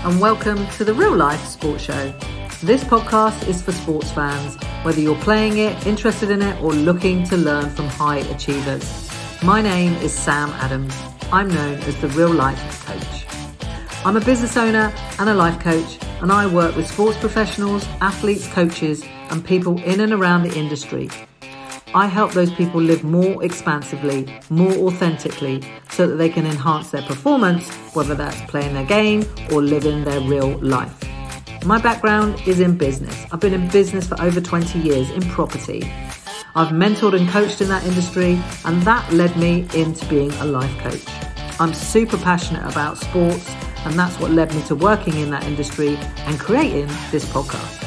and welcome to the Real Life Sports Show. This podcast is for sports fans, whether you're playing it, interested in it, or looking to learn from high achievers. My name is Sam Adams. I'm known as the Real Life Coach. I'm a business owner and a life coach, and I work with sports professionals, athletes, coaches, and people in and around the industry. I help those people live more expansively, more authentically, so that they can enhance their performance, whether that's playing their game or living their real life. My background is in business. I've been in business for over 20 years in property. I've mentored and coached in that industry, and that led me into being a life coach. I'm super passionate about sports, and that's what led me to working in that industry and creating this podcast.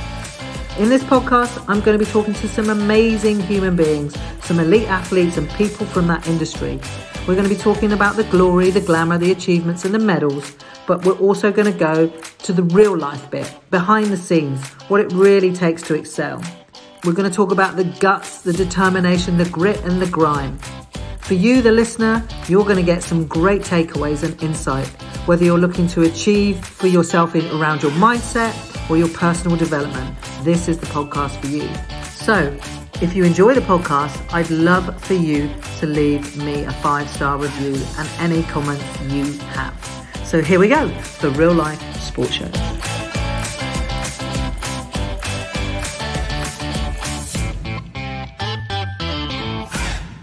In this podcast, I'm going to be talking to some amazing human beings, some elite athletes and people from that industry. We're going to be talking about the glory, the glamour, the achievements and the medals, but we're also going to go to the real life bit, behind the scenes, what it really takes to excel. We're going to talk about the guts, the determination, the grit and the grime. For you, the listener, you're going to get some great takeaways and insight, whether you're looking to achieve for yourself around your mindset or your personal development. This is the podcast for you. So, if you enjoy the podcast, I'd love for you to leave me a 5-star review and any comments you have. So here we go, the Real Life Sports Show.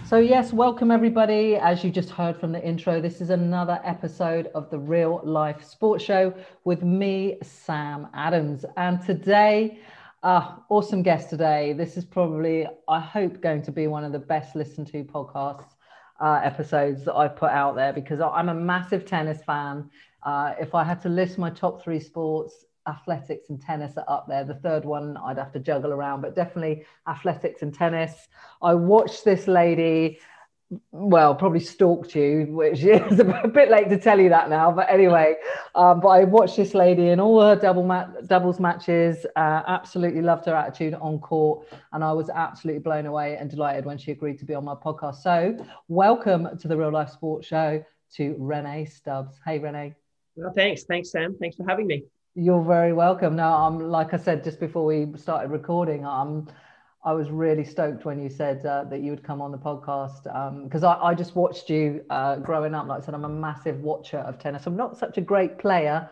So yes, welcome everybody. As you just heard from the intro, this is another episode of the Real Life Sports Show with me, Sam Adams. And today, awesome guest today. This is probably, I hope, going to be one of the best listened to podcast episodes that I've put out there, because I'm a massive tennis fan. If I had to list my top 3 sports, athletics and tennis are up there. The third one I'd have to juggle around, but definitely athletics and tennis. I watched this lady, well, probably stalked you, which is a bit late to tell you that now, but anyway, but I watched this lady in all her doubles matches, absolutely loved her attitude on court, and I was absolutely blown away and delighted when she agreed to be on my podcast. So welcome to the Real Life Sports Show to Rennae Stubbs. Hey, Rennae. Well, thanks, Sam. Thanks for having me. You're very welcome. Now, like I said just before we started recording, I was really stoked when you said that you would come on the podcast, because I just watched you growing up. Like I said, I'm a massive watcher of tennis. I'm not such a great player.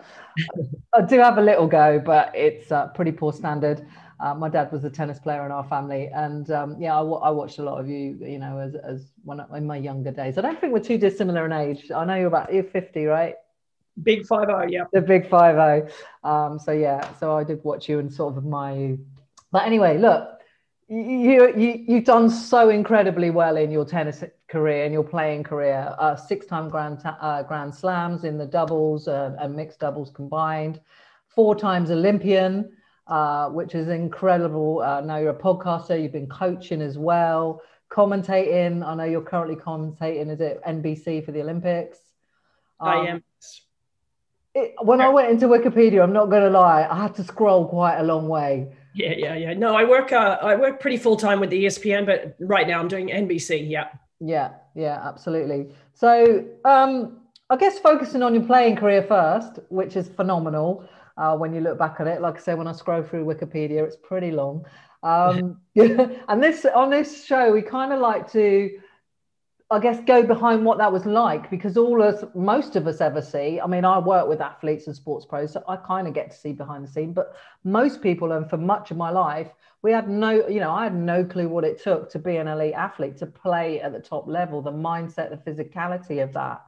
I do have a little go, but it's pretty poor standard. My dad was a tennis player in our family, and I watched a lot of you, you know, as when in my younger days. I don't think we're too dissimilar in age. I know you're 50, right? Big 50, yeah. The big 50. So I did watch you and sort of admire you. But anyway, look, you've done so incredibly well in your tennis career and your playing career. 6-time grand slams in the doubles and mixed doubles combined. 4 times Olympian, which is incredible. Now you're a podcaster. You've been coaching as well, commentating. I know you're currently commentating. Is it NBC for the Olympics? I am. When I went into Wikipedia, I'm not going to lie, I had to scroll quite a long way. Yeah. No, I work pretty full time with the ESPN, but right now I'm doing NBC. Yeah, absolutely. So I guess focusing on your playing career first, which is phenomenal when you look back at it. Like I say, when I scroll through Wikipedia, it's pretty long. And on this show, we kind of like to, I guess, go behind what that was like, because most of us ever see, I mean, I work with athletes and sports pros, so I kind of get to see behind the scene, but most people, and for much of my life, I had no clue what it took to be an elite athlete, to play at the top level, the mindset, the physicality of that.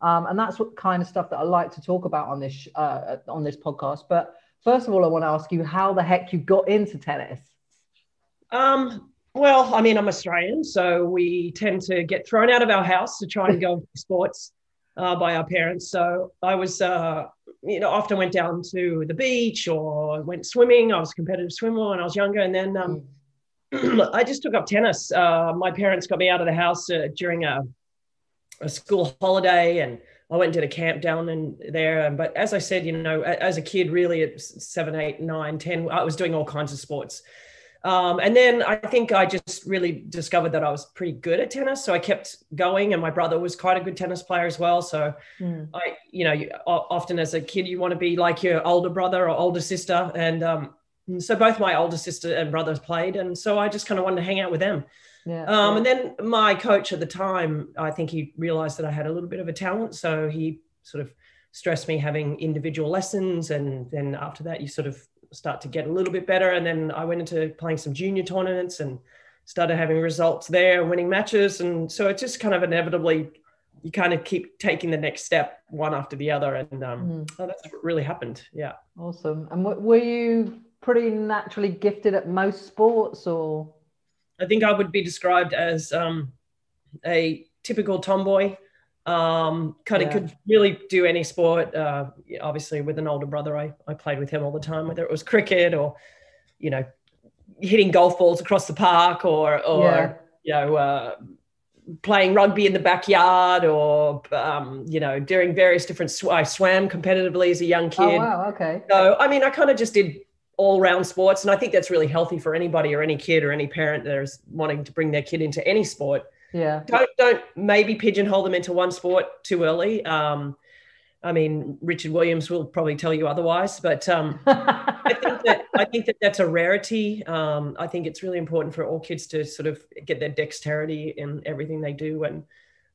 And that's what kind of stuff that I like to talk about on this podcast. But first of all, I want to ask you how the heck you got into tennis. Well, I mean, I'm Australian, so we tend to get thrown out of our house to try and go to sports by our parents. So I was, often went down to the beach or went swimming. I was a competitive swimmer when I was younger. And then I just took up tennis. My parents got me out of the house during a school holiday, and I went and did a camp down in there. But as I said, as a kid, really at 7, 8, 9, 10, I was doing all kinds of sports. And then I think I just really discovered that I was pretty good at tennis. So I kept going, and my brother was quite a good tennis player as well. So often as a kid, you want to be like your older brother or older sister. And so both my older sister and brothers played. And so I just kind of wanted to hang out with them. And then my coach at the time, I think he realized that I had a little bit of a talent. So he sort of stressed me having individual lessons. And then after that, you sort of start to get a little bit better. And then I went into playing some junior tournaments and started having results there, winning matches. And so it just kind of inevitably, you kind of keep taking the next step one after the other. And so that's what really happened. Yeah. Awesome. And were you pretty naturally gifted at most sports, or? I think I would be described as a typical tomboy. Could really do any sport. Obviously, with an older brother, I played with him all the time, whether it was cricket or, hitting golf balls across the park or playing rugby in the backyard or, doing various different, I swam competitively as a young kid. Oh, wow. Okay. So, I mean, I kind of just did all round sports. And I think that's really healthy for anybody or any kid or any parent that is wanting to bring their kid into any sport. Yeah. Don't maybe pigeonhole them into one sport too early. I mean, Richard Williams will probably tell you otherwise, but I think that that's a rarity. I think it's really important for all kids to sort of get their dexterity in everything they do. And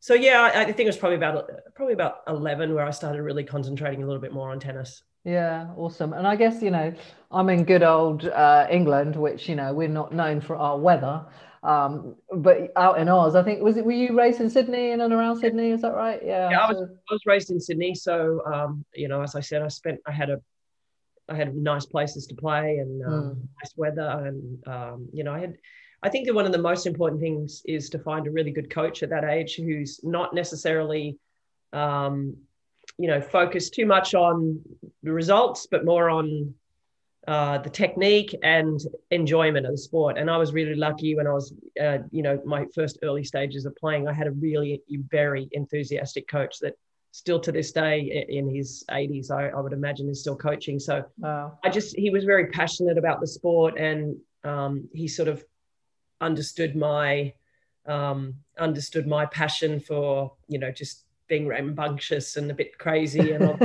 so, yeah, I think it was probably about 11 where I started really concentrating a little bit more on tennis. Yeah, awesome. And I guess, I'm in good old England, which, we're not known for our weather. But out in Oz, I think, were you raised in Sydney and around Sydney? Is that right? Yeah. I was raised in Sydney. So, as I said, I had nice places to play and nice weather. And, I think that one of the most important things is to find a really good coach at that age who's not necessarily, focused too much on the results, but more on the technique and enjoyment of the sport. And I was really lucky when I was, my first early stages of playing, I had a really very enthusiastic coach that still to this day in his 80s, I would imagine is still coaching. So wow. He was very passionate about the sport, and he sort of understood my passion for, just being rambunctious and a bit crazy, and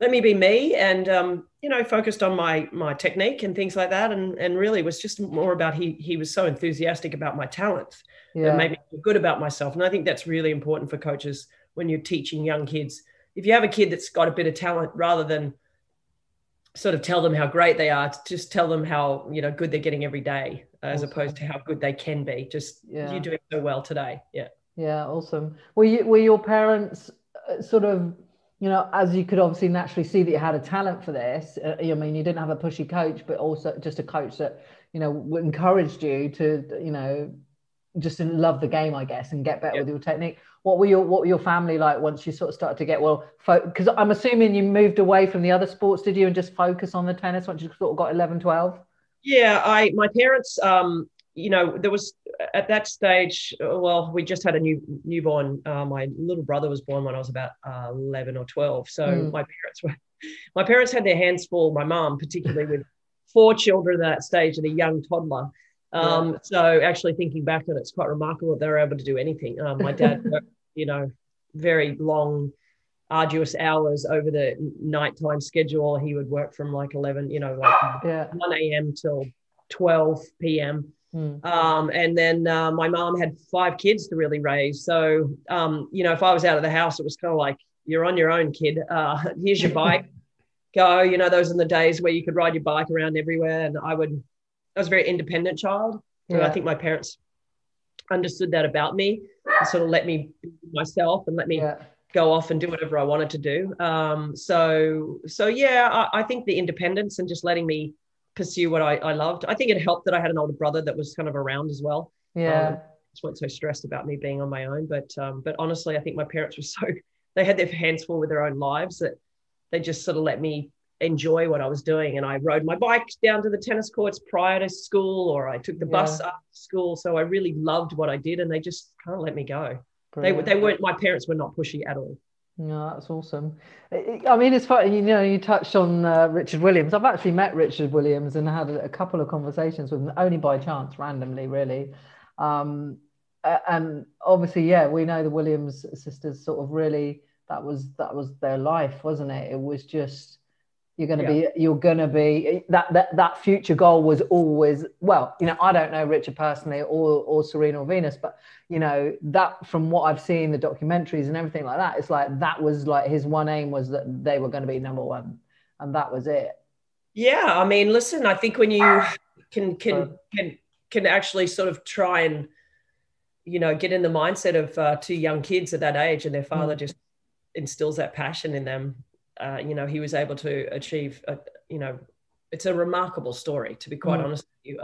let me be me, and focused on my technique and things like that, and really was just more about he was so enthusiastic about my talents that made me feel good about myself. And I think that's really important for coaches when you're teaching young kids. If you have a kid that's got a bit of talent, rather than sort of tell them how great they are, just tell them how good they're getting every day, as opposed to how good they can be. Just you're doing so well today. Yeah, awesome. Were your parents sort of, as you could obviously naturally see that you had a talent for this? I mean, you didn't have a pushy coach, but also just a coach that, encouraged you to, just love the game, I guess, and get better with your technique. What were your family like once you sort of started to get, because I'm assuming you moved away from the other sports, did you, and just focus on the tennis once you sort of got 11, 12? Yeah, my parents, there was at that stage, we just had a newborn. My little brother was born when I was about 11 or 12. So my parents had their hands full, my mom particularly, with 4 children at that stage and a young toddler. So actually thinking back on it, it's quite remarkable that they were able to do anything. My dad worked, very long, arduous hours over the nighttime schedule. He would work from like 11, 1 a.m. till 12 p.m. And then my mom had 5 kids to really raise. So, if I was out of the house, it was kind of like, you're on your own, kid. Here's your bike. Go. Those are the days where you could ride your bike around everywhere. And I was a very independent child. So I think my parents understood that about me and sort of let me be myself and let me go off and do whatever I wanted to do. I think the independence and just letting me pursue what I loved. I think it helped that I had an older brother that was kind of around as well. Just weren't so stressed about me being on my own. But honestly, I think my parents were they had their hands full with their own lives that they just sort of let me enjoy what I was doing. And I rode my bike down to the tennis courts prior to school, or I took the bus after school. So I really loved what I did, and they just kind of let me go. Brilliant. They weren't, my parents were not pushy at all. No, that's awesome. I mean, it's funny, you touched on Richard Williams. I've actually met Richard Williams and had a couple of conversations with him, only by chance, randomly, really. And obviously, yeah, we know the Williams sisters sort of really, that was their life, wasn't it? It was just, you're going to be that future goal was always, well, I don't know Richard personally or Serena or Venus, but that from what I've seen, the documentaries and everything like that, it's like that was like his one aim was that they were going to be number one, and that was it. Yeah, I mean, listen, I think when you can actually sort of try and get in the mindset of two young kids at that age, and their father just instills that passion in them. He was able to achieve, it's a remarkable story, to be quite honest with you.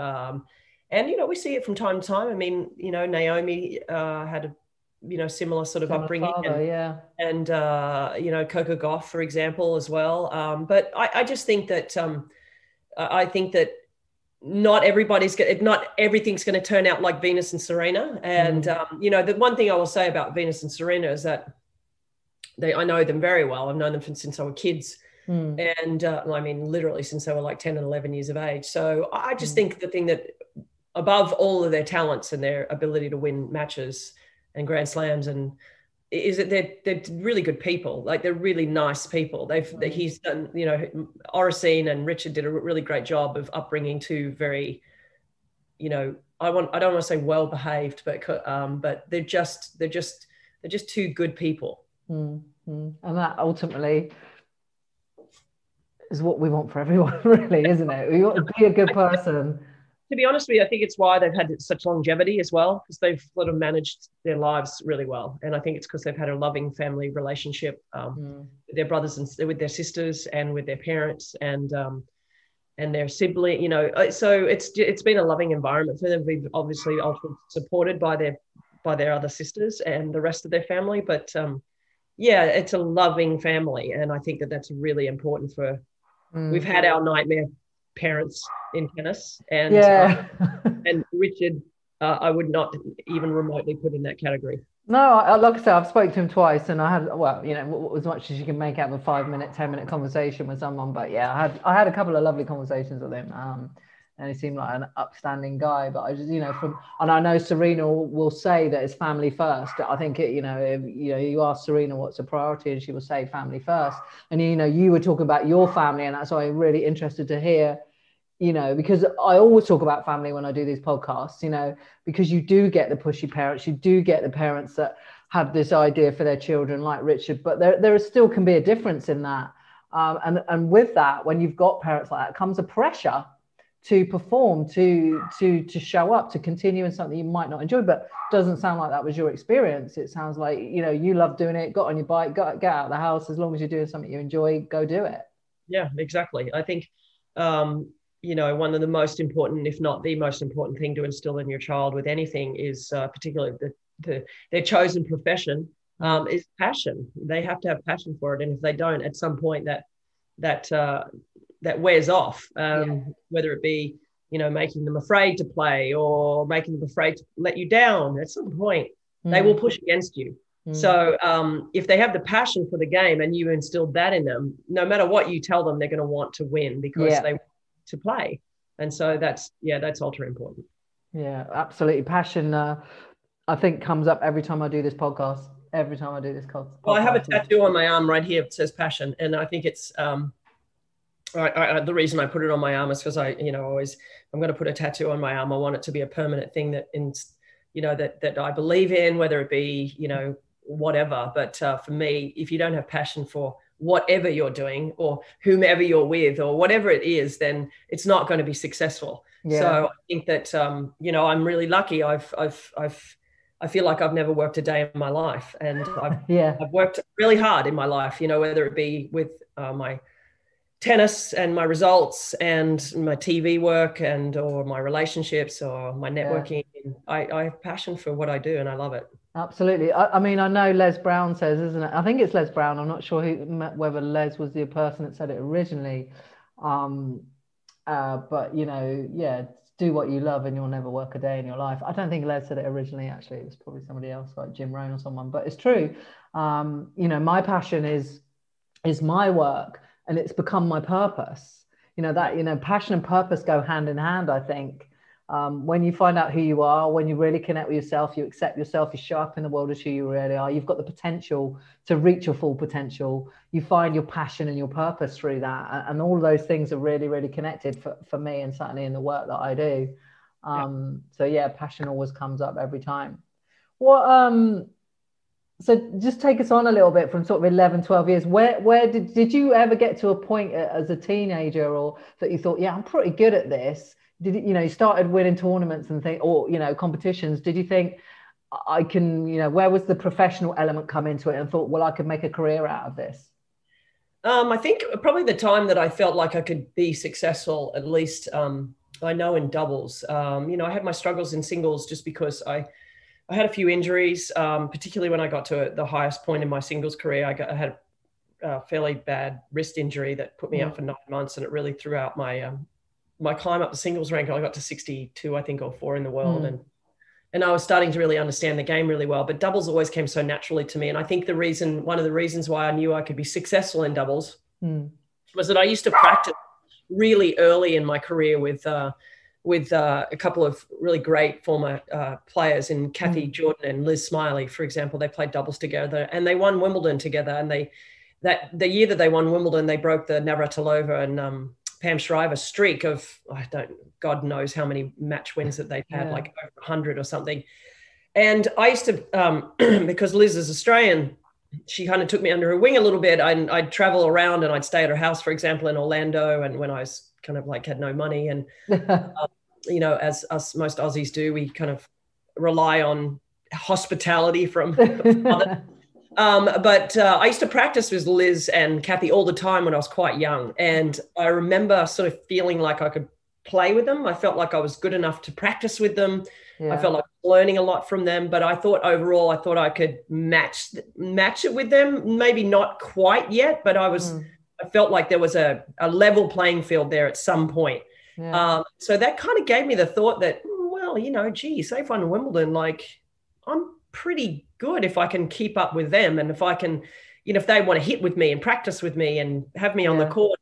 And, we see it from time to time. I mean, Naomi had a, similar sort of upbringing. Father, and Coco Gauff, for example, as well. But I just think that, I think that not everything's going to turn out like Venus and Serena. And, the one thing I will say about Venus and Serena is that I know them very well. I've known them since I were kids. And I mean, literally since they were like 10 and 11 years of age. So I just think the thing that above all of their talents and their ability to win matches and Grand Slams and is that they're really good people. Like they're really nice people. He's done, Oracene and Richard did a really great job of upbringing two very, I don't want to say well-behaved, but they're just two good people. And that ultimately is what we want for everyone, really, isn't it? We want to be a good person. To be honest with you, I think it's why they've had such longevity as well, because they've sort of managed their lives really well. And I think it's because they've had a loving family relationship with their brothers and with their sisters and with their parents and their sibling. So it's been a loving environment for them. We've obviously also supported by their other sisters and the rest of their family, but it's a loving family, and I think that that's really important for. We've had our nightmare parents in tennis, and and Richard, I would not even remotely put in that category. No, like I said, I've spoken to him twice, and I had, as much as you can make out of a 5-minute, 10-minute conversation with someone. But yeah, I had a couple of lovely conversations with him, and he seemed like an upstanding guy. But I just, and I know Serena will say that it's family first. I think you ask Serena what's a priority, and she will say family first. And you were talking about your family, and that's why I'm really interested to hear. Because I always talk about family when I do these podcasts, because you do get the pushy parents, you do get the parents that have this idea for their children like Richard, but there still can be a difference in that. And with that, when you've got parents like that, comes a pressure to perform, to show up, to continue in something you might not enjoy, but doesn't sound like that was your experience. It sounds like, you love doing it, got on your bike, get out of the house, as long as you're doing something you enjoy, go do it. Yeah, exactly. I think, one of the most important, if not the most important thing to instill in your child with anything is particularly their chosen profession is passion. They have to have passion for it. And if they don't, at some point that wears off, whether it be, making them afraid to play or making them afraid to let you down. At some point, they will push against you. So if they have the passion for the game and you instilled that in them, no matter what you tell them, they're going to want to win because they want to play. And so that's ultra important. Yeah, absolutely. Passion, I think, comes up every time I do this podcast. Every time I do this podcast. Well, I have a tattoo on my arm right here that says passion. And I think it's the reason I put it on my arm is because I'm going to put a tattoo on my arm. I want it to be a permanent thing that that I believe in, whether it be, whatever. But for me, if you don't have passion for whatever you're doing or whomever you're with or whatever it is, then it's not going to be successful. Yeah. So I think that, I'm really lucky. I feel like I've never worked a day in my life, and I've worked really hard in my life, whether it be with my tennis and my results and my TV work or my relationships or my networking. I have passion for what I do and I love it. Absolutely. I mean, I know Les Brown says, isn't it? I think it's Les Brown. I'm not sure whether Les was the person that said it originally. But, do what you love and you'll never work a day in your life. I don't think Les said it originally, actually. It was probably somebody else, like Jim Rohn or someone, but it's true. You know, my passion is my work, and it's become my purpose. You know, that, you know, passion and purpose go hand in hand, I think. When you find out who you are, when you really connect with yourself, you accept yourself, you show up in the world as who you really are, you've got the potential to reach your full potential, you find your passion and your purpose through that. And all of those things are really, really connected for me, and certainly in the work that I do. So yeah, passion always comes up every time. What, so just take us on a little bit from sort of 11, 12 years. Where did you ever get to a point as a teenager, or that you thought, yeah, I'm pretty good at this? Did you know, you started winning tournaments and things, or, you know, competitions. Did you think, I can, you know, where was the professional element come into it, and thought, well, I could make a career out of this? I think probably the time that I felt like I could be successful, at least I know in doubles. You know, I had my struggles in singles just because I had a few injuries, particularly when I got to the highest point in my singles career. I had a fairly bad wrist injury that put me out for 9 months, and it really threw out my my climb up the singles rank. I got to 62, I think, or 4 in the world. And I was starting to really understand the game really well, but doubles always came so naturally to me. And I think one of the reasons why I knew I could be successful in doubles was that I used to practice really early in my career with a couple of really great former players, in Kathy Jordan and Liz Smiley, for example. They played doubles together and they won Wimbledon together. And the year that they won Wimbledon, they broke the Navratilova and Pam Shriver streak of, God knows how many match wins that they've had, like over 100 or something. And I used to, because Liz is Australian, she kind of took me under her wing a little bit. I'd travel around and I'd stay at her house, for example, in Orlando. And when I was kind of like had no money, and, you know, as us most Aussies do, we kind of rely on hospitality from others. But I used to practice with Liz and Kathy all the time when I was quite young. And I remember sort of feeling like I could play with them. I felt like I was good enough to practice with them. I felt like learning a lot from them, but I thought overall, I thought I could match it with them. Maybe not quite yet, but I felt like there was a level playing field there at some point. So that kind of gave me the thought that, well, you know, gee, say if I'm Wimbledon, like, I'm pretty good if I can keep up with them. And if I can, you know, if they want to hit with me and practice with me and have me on the court,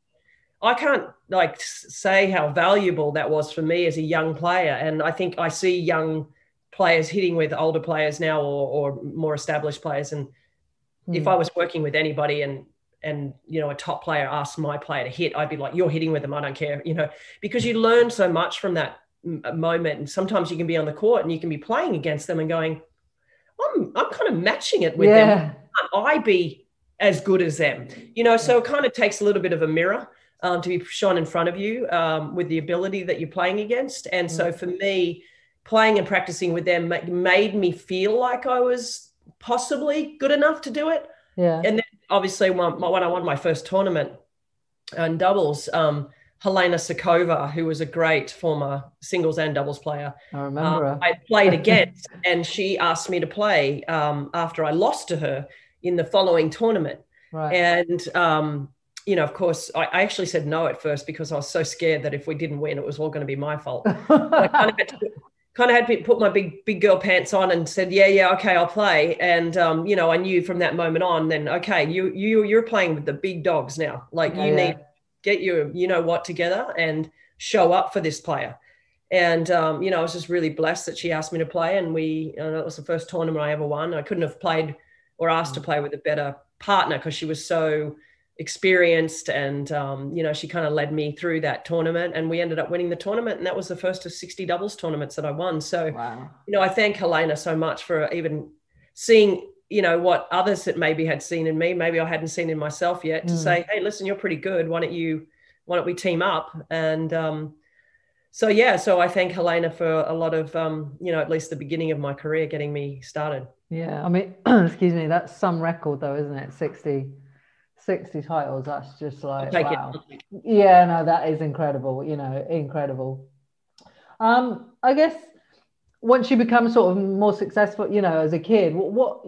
I can't like say how valuable that was for me as a young player. And I think I see young players hitting with older players now, or more established players. And if I was working with anybody and, you know, a top player asked my player to hit, I'd be like, you're hitting with them, I don't care, you know, because you learn so much from that moment. And sometimes you can be on the court and you can be playing against them and going, I'm kind of matching it with them. Can't I be as good as them? You know, so it kind of takes a little bit of a mirror to be shown in front of you with the ability that you're playing against. And so for me, playing and practicing with them made me feel like I was possibly good enough to do it. And then obviously when I won my first tournament in doubles, Helena Sokova, who was a great former singles and doubles player, I remember her. I played against, and she asked me to play after I lost to her in the following tournament. And, you know, of course, I actually said no at first because I was so scared that if we didn't win, it was all going to be my fault. I kind of had to put my big girl pants on and said, yeah, okay, I'll play. And, you know, I knew from that moment on, then, okay, you're playing with the big dogs now. Like you need to get your, you know what, together and show up for this player. And, you know, I was just really blessed that she asked me to play. And that was the first tournament I ever won. I couldn't have played or asked to play with a better partner because she was so experienced. And, you know, she kind of led me through that tournament, and we ended up winning the tournament. And that was the first of 60 doubles tournaments that I won. So, you know, I thank Helena so much for even seeing, you know, what others that maybe had seen in me, maybe I hadn't seen in myself yet, to say, hey, listen, you're pretty good. Why don't we team up? And, so I thank Helena for a lot of, you know, at least the beginning of my career, getting me started. I mean, excuse me, that's some record though, isn't it? 60 titles. That's just like, wow. Yeah, no, that is incredible. You know, incredible. I guess once you become sort of more successful, you know, as a kid, what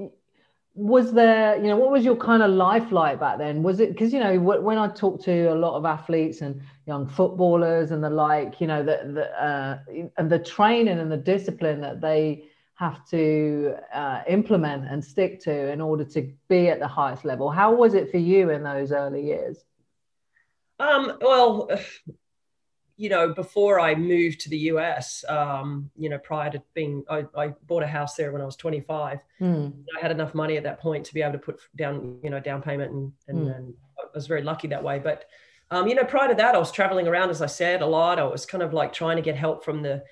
was there, what was your kind of life like back then? Was it, because, when I talk to a lot of athletes and young footballers and the like, and the training and the discipline that they have to implement and stick to in order to be at the highest level. How was it for you in those early years? Well, before I moved to the US, prior to I bought a house there when I was 25. I had enough money at that point to be able to put down, down payment, and I was very lucky that way. But, prior to that, I was traveling around, as I said, a lot. I was kind of like trying to get help from the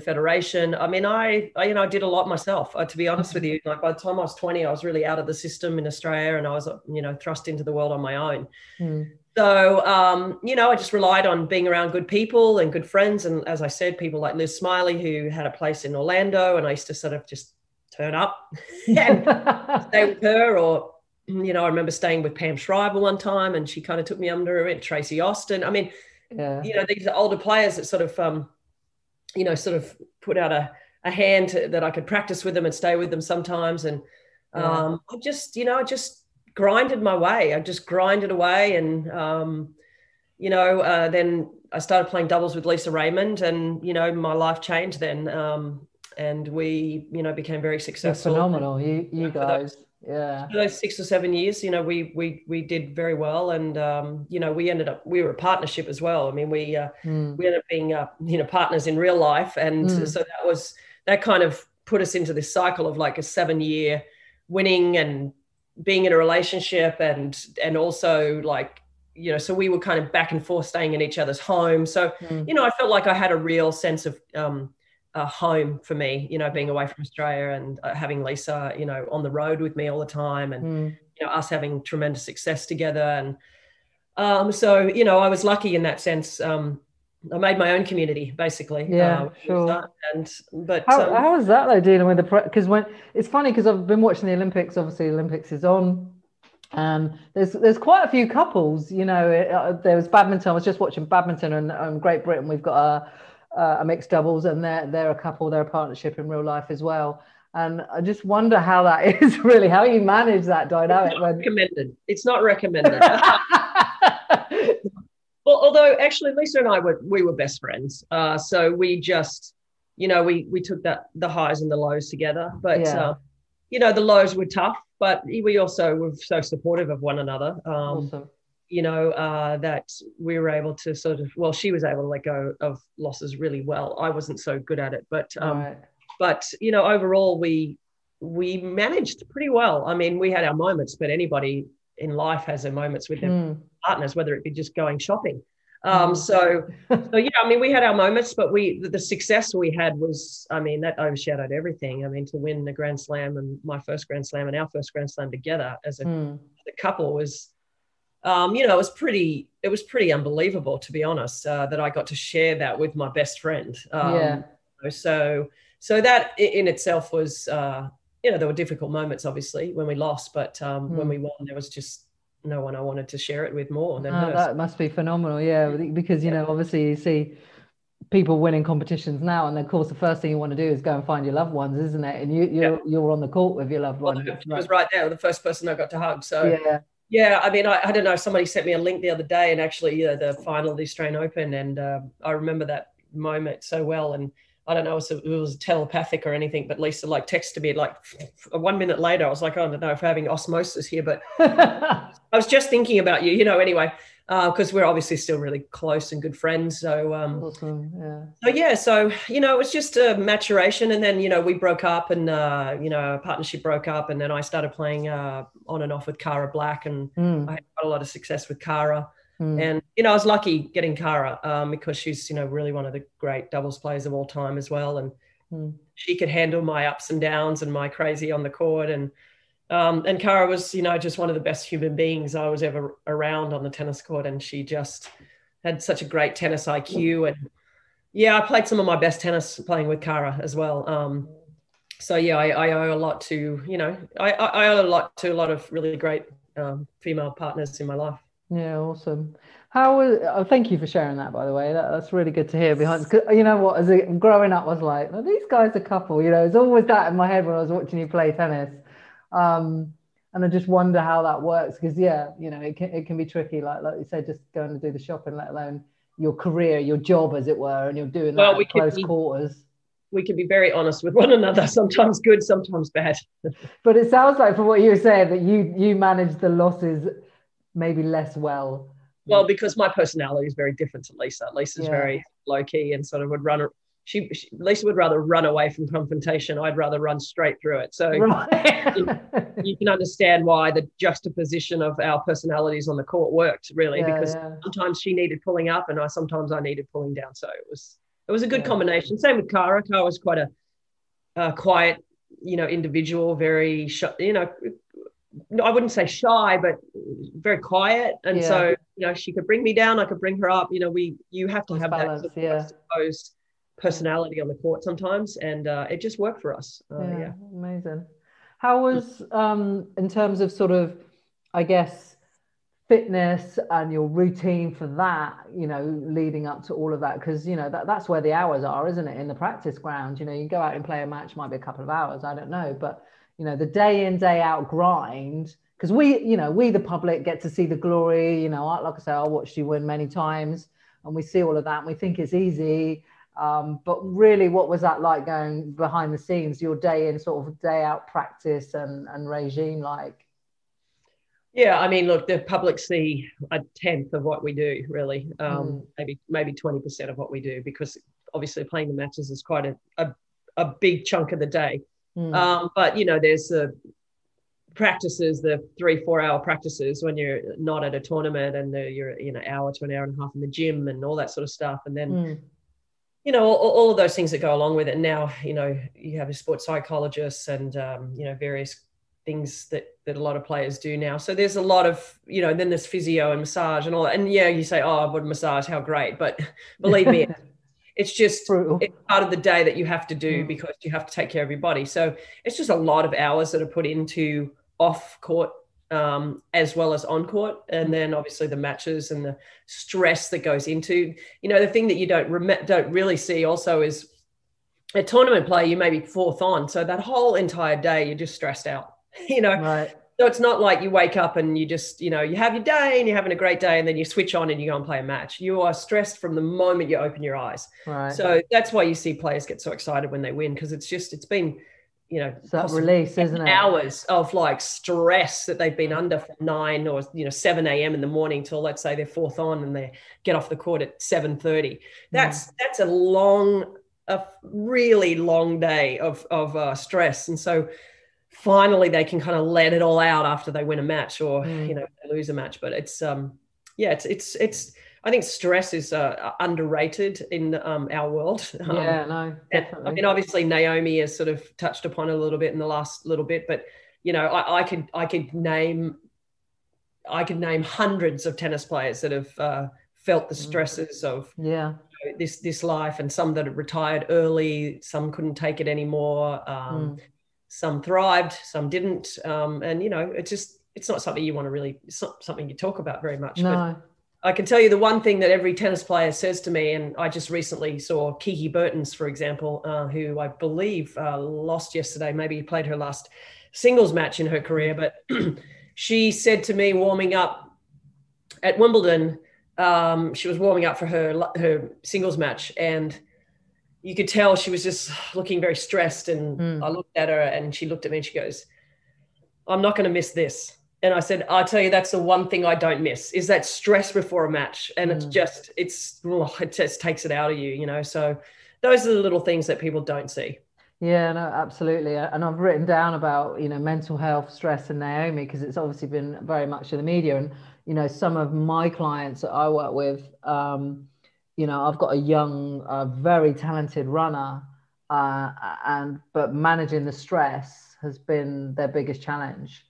federation. I mean, I did a lot myself, to be honest with you. Like by the time I was 20, I was really out of the system in Australia, and I was, thrust into the world on my own. So, I just relied on being around good people and good friends. And as I said, people like Liz Smiley, who had a place in Orlando, and I used to sort of just turn up and stay with her. Or, I remember staying with Pam Schreiber one time, and she kind of took me under her, and Tracy Austin. I mean, these are older players that sort of, sort of put out a hand that I could practice with them and stay with them sometimes. And I just grinded my way. I just grinded away. And, then I started playing doubles with Lisa Raymond, and, my life changed then. And we, became very successful. You're phenomenal. You guys. For those 6 or 7 years, we did very well. And, we were a partnership as well. I mean, we ended up being, partners in real life. And so that kind of put us into this cycle of like a 7-year winning and being in a relationship, and also like, so we were kind of back and forth staying in each other's home. So, I felt like I had a real sense of a home for me, being away from Australia, and having Lisa, on the road with me all the time, and, us having tremendous success together. And so, I was lucky in that sense. I made my own community, basically. Yeah, sure. But how was that though, dealing with because when it's funny, because I've been watching the Olympics. Obviously, the Olympics is on, and there's quite a few couples. There was badminton. I was just watching badminton, and Great Britain. We've got a mixed doubles, and they're a couple. They're a partnership in real life as well. And I just wonder how that is really, how you manage that dynamic. It's not recommended. Well, although actually Lisa and I were best friends. So we just, we took the highs and the lows together. But, the lows were tough, but we also were so supportive of one another. Awesome. That we were able to sort of, well, she was able to let go of losses really well. I wasn't so good at it, but overall we managed pretty well. I mean, we had our moments, but anybody in life has their moments with their partners, whether it be just going shopping. So yeah, I mean, we had our moments, but the success we had was, I mean, that overshadowed everything. I mean, to win the Grand Slam, and my first Grand Slam and our first Grand Slam together as a couple was, it was pretty unbelievable, to be honest, that I got to share that with my best friend. So that in itself was, there were difficult moments, obviously, when we lost, but when we won, there was just no one I wanted to share it with more than her. That must be phenomenal, because, obviously you see people winning competitions now, and of course the first thing you want to do is go and find your loved ones, isn't it? And you're on the court with your loved one. It was right there, the first person I got to hug. So yeah, I mean, I don't know, somebody sent me a link the other day, and actually the final of the Australian Open, and I remember that moment so well. And I don't know if it was telepathic or anything, but Lisa texted me 1 minute later. I was like, I don't know if we're having osmosis here, but I was just thinking about you, anyway, because we're obviously still really close and good friends. So, awesome. So it was just a maturation. And then, we broke up, and, our partnership broke up, and then I started playing on and off with Cara Black, and I had quite a lot of success with Cara. And, I was lucky getting Cara because she's, really one of the great doubles players of all time as well. And she could handle my ups and downs and my crazy on the court. And Cara was, just one of the best human beings I was ever around on the tennis court. And she just had such a great tennis IQ. And I played some of my best tennis playing with Cara as well. I owe a lot to, I owe a lot to a lot of really great female partners in my life. Yeah, awesome. Thank you for sharing that, by the way. That's really good to hear behind. You know what? Growing up, I was like, these guys are a couple. It's always that in my head when I was watching you play tennis. And I just wonder how that works, because it can be tricky, like you said, just going to do the shopping, let alone your career, your job, as it were, and you're doing that at close quarters. We can be very honest with one another, sometimes good, sometimes bad. But it sounds like, from what you were saying, that you manage the losses maybe less well. Well, because my personality is very different to Lisa. Lisa's very low key and sort of would run. Lisa would rather run away from confrontation. I'd rather run straight through it. So you can understand why the juxtaposition of our personalities on the court worked, really, because sometimes she needed pulling up and sometimes I needed pulling down. So it was a good combination. Same with Cara. Cara was quite a quiet, individual, very, I wouldn't say shy, but very quiet. And so, she could bring me down, I could bring her up. You have to have balance, that sort of juxtaposed personality on the court sometimes, and it just worked for us. Amazing. How was in terms of sort of, I guess, fitness and your routine for that, leading up to all of that? Because that's where the hours are, isn't it, in the practice ground? You go out and play a match, might be a couple of hours, I don't know, but the day in, day out grind, because we the public get to see the glory. Like I say, I watched you win many times and we see all of that and we think it's easy. But really, what was that like, going behind the scenes, your day in, sort of day out practice and regime like? Yeah, I mean, look, the public see a tenth of what we do, really, maybe 20% of what we do, because obviously playing the matches is quite a big chunk of the day. But there's the practices, the 3-4 hour practices when you're not at a tournament, and you're hour to an hour and a half in the gym and all that sort of stuff, and then all of those things that go along with it. And now you have a sports psychologist and various things that a lot of players do now. So there's a lot of then there's physio and massage and all that. And you say, oh, what a massage, how great, but believe me, it's just it's part of the day that you have to do because you have to take care of your body. So it's just a lot of hours that are put into off court as well as on court. And then obviously the matches and the stress that goes into, the thing that you don't really see also is a tournament play, you may be fourth on. So that whole entire day, you're just stressed out, Right. So it's not like you wake up and you just, you have your day and you're having a great day and then you switch on and you go and play a match. You are stressed from the moment you open your eyes. Right. So that's why you see players get so excited when they win, because it's been, it's that release, isn't it? Hours of like stress that they've been under from 9 or 7 a.m. in the morning till, let's say, they're fourth on and they get off the court at 7:30. That's a really long day of stress. And so finally they can kind of let it all out after they win a match or lose a match. But it's I think stress is underrated in our world. Definitely. I mean, obviously Naomi has sort of touched upon it a little bit in the last little bit, but I could name hundreds of tennis players that have felt the stresses of this life, and some that have retired early, some couldn't take it anymore. Some thrived, some didn't. And it's not something you want to really, it's not something you talk about very much. No. But I can tell you the one thing that every tennis player says to me, and I just recently saw Kiki Bertens, for example, who I believe lost yesterday. Maybe played her last singles match in her career, but she said to me warming up at Wimbledon, she was warming up for her singles match, and you could tell she was just looking very stressed. And I looked at her and she looked at me and she goes, I'm not going to miss this. And I said, I'll tell you, that's the one thing I don't miss, is that stress before a match. And it just takes it out of you, So those are the little things that people don't see. Yeah, no, absolutely. And I've written down about, mental health, stress, and Naomi, because it's obviously been very much in the media. And, some of my clients that I work with, I've got a young, very talented runner, but managing the stress has been their biggest challenge,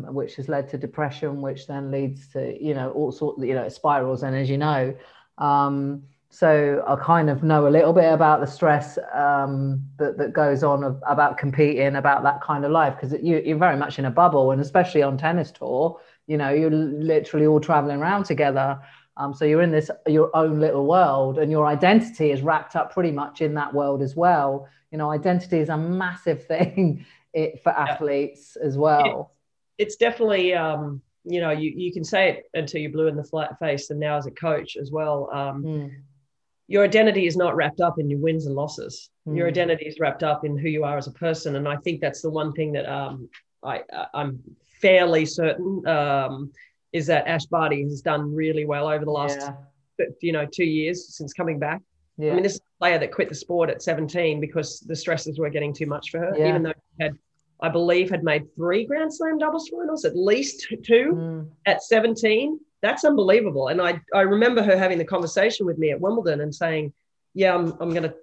which has led to depression, which then leads to, all sorts of, spirals. And as you know, so I kind of know a little bit about the stress that goes on about competing, about that kind of life, because you're very much in a bubble, and especially on tennis tour, you're literally all traveling around together. So you're in your own little world, and your identity is wrapped up pretty much in that world as well. Identity is a massive thing it for athletes as well. It's definitely, you can say it until you're blue in the flat face, and now as a coach as well, your identity is not wrapped up in your wins and losses. Your identity is wrapped up in who you are as a person. And I think that's the one thing that I'm fairly certain is that Ash Barty has done really well over the last 2 years since coming back. I mean, this is a player that quit the sport at 17 because the stresses were getting too much for her, even though she had, I believe, had made 3 Grand Slam doubles finals, at least 2 at 17. That's unbelievable. And I remember her having the conversation with me at Wimbledon and saying, I'm going to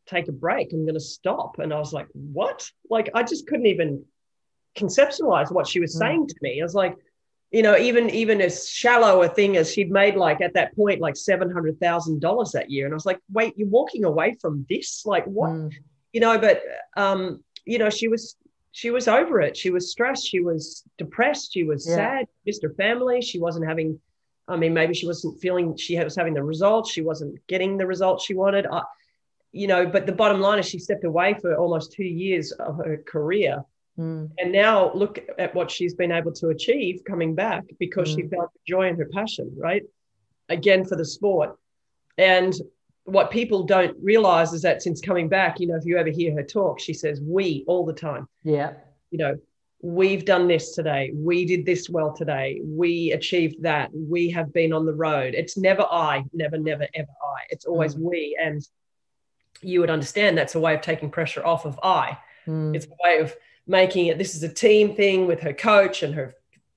take a break. I'm going to stop. And I was like, what? Like, I just couldn't even conceptualize what she was saying to me. I was like, even as shallow a thing as she'd made, like at that point, like $700,000 that year. And I was like, wait, you're walking away from this? Like what? But she was over it. She was stressed. She was depressed. She was sad. She missed her family. She wasn't having, maybe she wasn't feeling she was having the results. She wasn't getting the results she wanted. But the bottom line is she stepped away for almost 2 years of her career. And now look at what she's been able to achieve coming back because she found joy in her passion, right? Again, for the sport. And what people don't realize is that since coming back, if you ever hear her talk, she says we all the time. Yeah. We've done this today. We did this well today. We achieved that. We have been on the road. It's never I, never, ever I. It's always we. And you would understand that's a way of taking pressure off of I. It's a way of making it, this is a team thing with her coach and her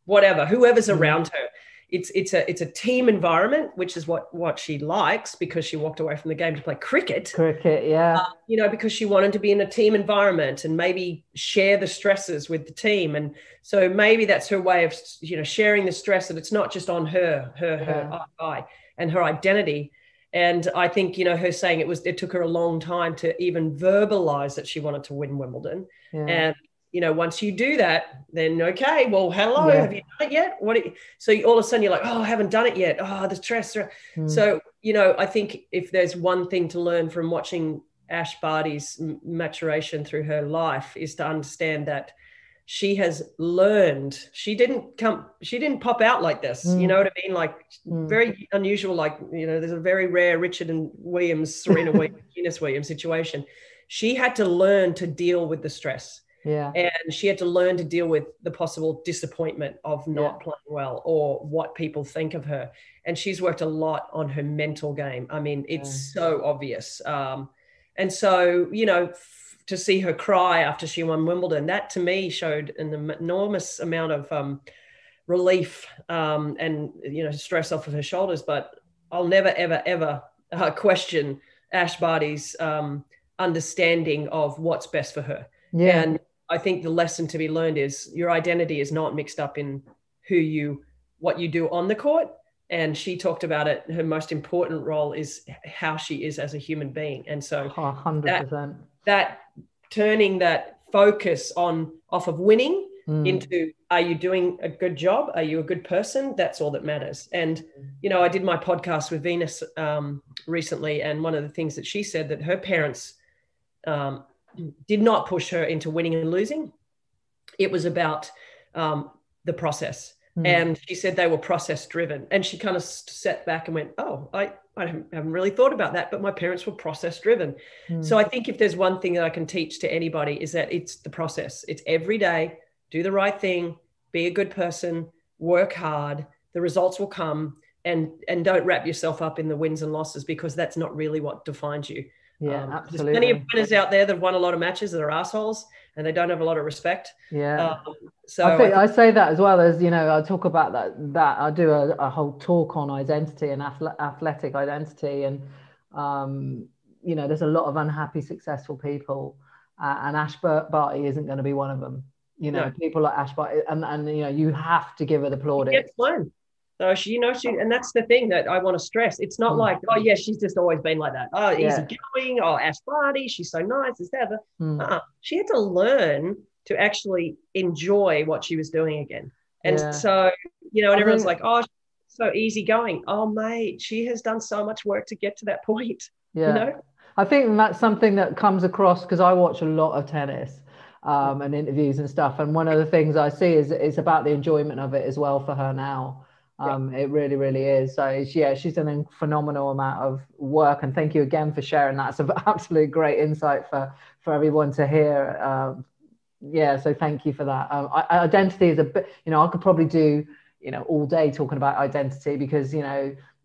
whatever, whoever's around her. It's a team environment, which is what she likes because she walked away from the game to play cricket. Because she wanted to be in a team environment and maybe share the stresses with the team. And so maybe that's her way of, sharing the stress, that it's not just on her I and her identity. And I think, her saying it took her a long time to even verbalize that she wanted to win Wimbledon. And once you do that, then okay, well, hello, have you done it yet? So all of a sudden you're like, oh, I haven't done it yet. Oh, the stress. So, I think if there's one thing to learn from watching Ash Barty's maturation through her life is to understand that she has learned. She didn't pop out like this. You know what I mean? Like very unusual, like, there's a very rare Richard and Williams, Serena Williams, Venus Williams situation. She had to learn to deal with the stress. And she had to learn to deal with the possible disappointment of not playing well or what people think of her. And she's worked a lot on her mental game. I mean, it's so obvious. And so, to see her cry after she won Wimbledon, that to me showed an enormous amount of relief and, stress off of her shoulders. But I'll never, ever, ever question Ash Barty's understanding of what's best for her. And I think the lesson to be learned is your identity is not mixed up in what you do on the court. And she talked about it. Her most important role is how she is as a human being. And so 100%. That turning that focus off of winning into, are you doing a good job? Are you a good person? That's all that matters. And, I did my podcast with Venus recently. And one of the things that she said that her parents did not push her into winning and losing. It was about the process. And she said they were process driven. And she kind of sat back and went, oh, I haven't really thought about that, but my parents were process driven. So I think if there's one thing that I can teach to anybody is that it's the process. It's every day, do the right thing, be a good person, work hard, the results will come, and don't wrap yourself up in the wins and losses, because that's not really what defines you. Absolutely. There's plenty of winners out there that have won a lot of matches that are assholes and they don't have a lot of respect. So I say that as well as, I talk about that I do a whole talk on identity and athletic identity. And, there's a lot of unhappy, successful people and Ash Barty isn't going to be one of them. People like Ash Barty and you have to give her the plaudits. So she, and that's the thing that I want to stress. It's not like, oh yeah, she's just always been like that. Oh, easy going. Oh, Ash Barty, she's so nice. Is that? She had to learn to actually enjoy what she was doing again. And so, and everyone's like, oh, she's so easy going. Oh, mate, she has done so much work to get to that point. I think that's something that comes across because I watch a lot of tennis. and interviews and stuff. And one of the things I see is about the enjoyment of it as well for her now. It really, really is. So she's done a phenomenal amount of work, and thank you again for sharing that. It's an absolute great insight for everyone to hear. So thank you for that. Identity is a bit, I could probably do, all day talking about identity, because,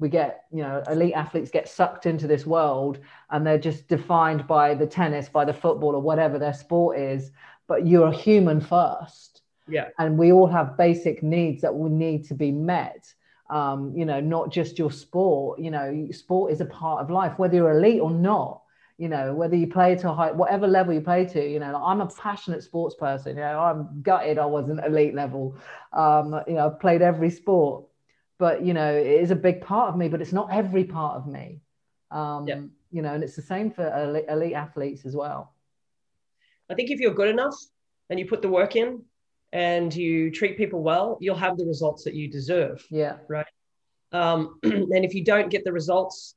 we get, elite athletes get sucked into this world and they're just defined by the tennis, by the football, or whatever their sport is. But you're a human first. Yeah. And we all have basic needs that will need to be met. Not just your sport. Sport is a part of life, whether you're elite or not. Whether you play to a high, whatever level you play to, I'm a passionate sports person. I'm gutted I wasn't elite level. I've played every sport, but it is a big part of me, but it's not every part of me. And it's the same for elite athletes as well. I think if you're good enough and you put the work in and you treat people well, you'll have the results that you deserve. Yeah. Right. And if you don't get the results,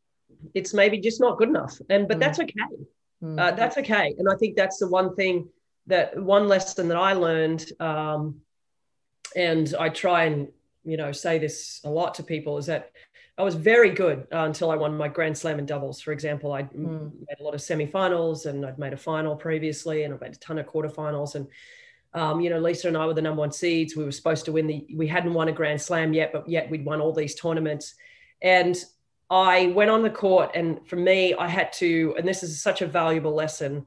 it's maybe just not good enough. But that's okay. That's okay. And I think that's the one lesson that I learned. And I try and, say this a lot to people, is that I was very good until I won my Grand Slam in doubles. For example, I made a lot of semifinals, and I'd made a final previously, and I've made a ton of quarterfinals. And, Lisa and I were the number one seeds. We were supposed to we hadn't won a Grand Slam yet, but yet we'd won all these tournaments. And I went on the court, and for me, I had to, and this is such a valuable lesson,